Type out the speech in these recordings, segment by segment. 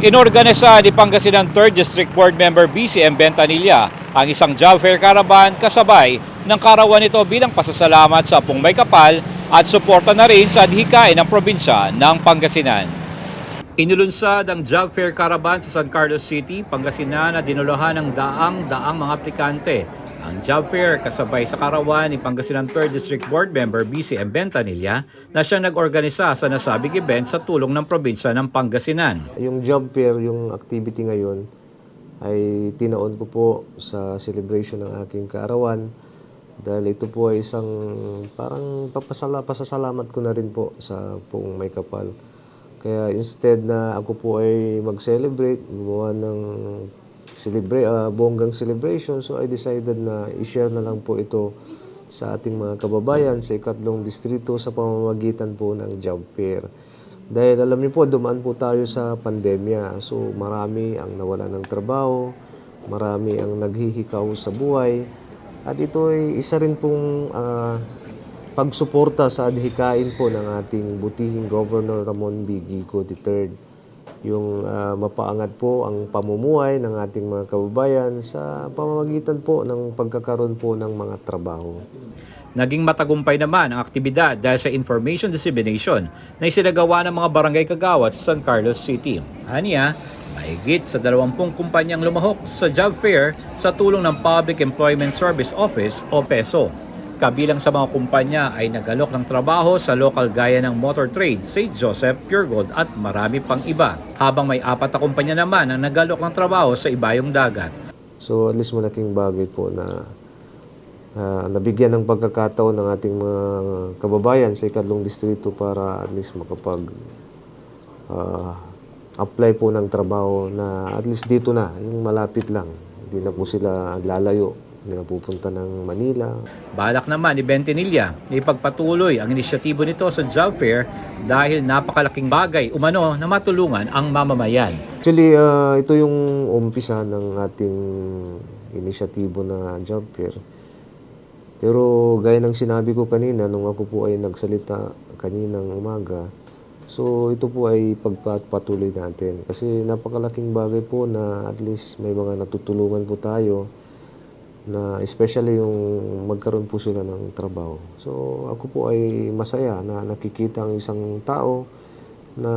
Inorganisa ni Pangasinan 3rd District Board Member BCM Bentanilla ang isang job fair caravan kasabay ng karawan nito bilang pasasalamat sa Apong May Kapal at suporta na rin sa adhikain ng probinsya ng Pangasinan. Inulunsad ang job fair caravan sa San Carlos City, Pangasinan na dinulahan ng daang-daang mga aplikante. Ang job fair kasabay sa karawan ni Pangasinan 3rd District Board Member BCM Bentanilla na siya nag-organisa sa nasabing event sa tulong ng probinsya ng Pangasinan. Yung job fair, yung activity ngayon ay tinaon ko po sa celebration ng aking kaarawan dahil ito po ay isang parang pasasalamat ko na rin po sa Apong May Kapal. Kaya instead na ako po ay mag-celebrate, gumawa ng bonggang celebration, so I decided na i-share na lang po ito sa ating mga kababayan sa ikatlong distrito sa pamamagitan po ng job fair. Dahil alam niyo po, dumaan po tayo sa pandemya, so marami ang nawala ng trabaho, marami ang naghihikaw sa buhay, at ito ay isa rin pong pagsuporta sa adhikain po ng ating butihing Governor Ramon B. Gico III. Yung mapaangat po ang pamumuhay ng ating mga kababayan sa pamamagitan po ng pagkakaroon po ng mga trabaho. Naging matagumpay naman ang aktibidad dahil sa information dissemination na isinagawa ng mga barangay kagawad sa San Carlos City. Aniya, mahigit sa 20 kumpanyang lumahok sa job fair sa tulong ng Public Employment Service Office o PESO. Kabilang sa mga kumpanya ay nagalok ng trabaho sa lokal gaya ng Motor Trade, St. Joseph, Pure Gold at marami pang iba. Habang may 4 na kumpanya naman ang nagalok ng trabaho sa ibayong dagat. So at least malaking bagay po na nabigyan ng pagkakataon ng ating mga kababayan sa ikatlong distrito para at least makapag apply po ng trabaho na at least dito na, yung malapit lang. Hindi na po sila lalayo. Hindi na pupunta ng Manila. Balak naman ni Bentanilla na ipagpatuloy ang inisyatibo nito sa job fair dahil napakalaking bagay umano na matulungan ang mamamayan. Actually, ito yung umpisa ng ating inisyatibo na job fair. Pero gaya ng sinabi ko kanina, nung ako po ay nagsalita kaninang umaga, so ito po ay pagpatuloy natin. Kasi napakalaking bagay po na at least may mga natutulungan po tayo na especially yung magkaroon po sila ng trabaho. So ako po ay masaya na nakikita ang isang tao na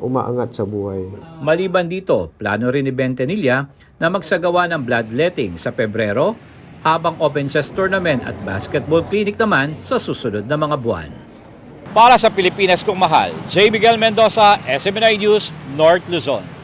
umaangat sa buhay. Maliban dito, plano rin ni Bentanilla na magsagawa ng bloodletting sa Pebrero habang open chess tournament at basketball clinic naman sa susunod na mga buwan. Para sa Pilipinas kong mahal, J. Miguel Mendoza, SMNI News, North Luzon.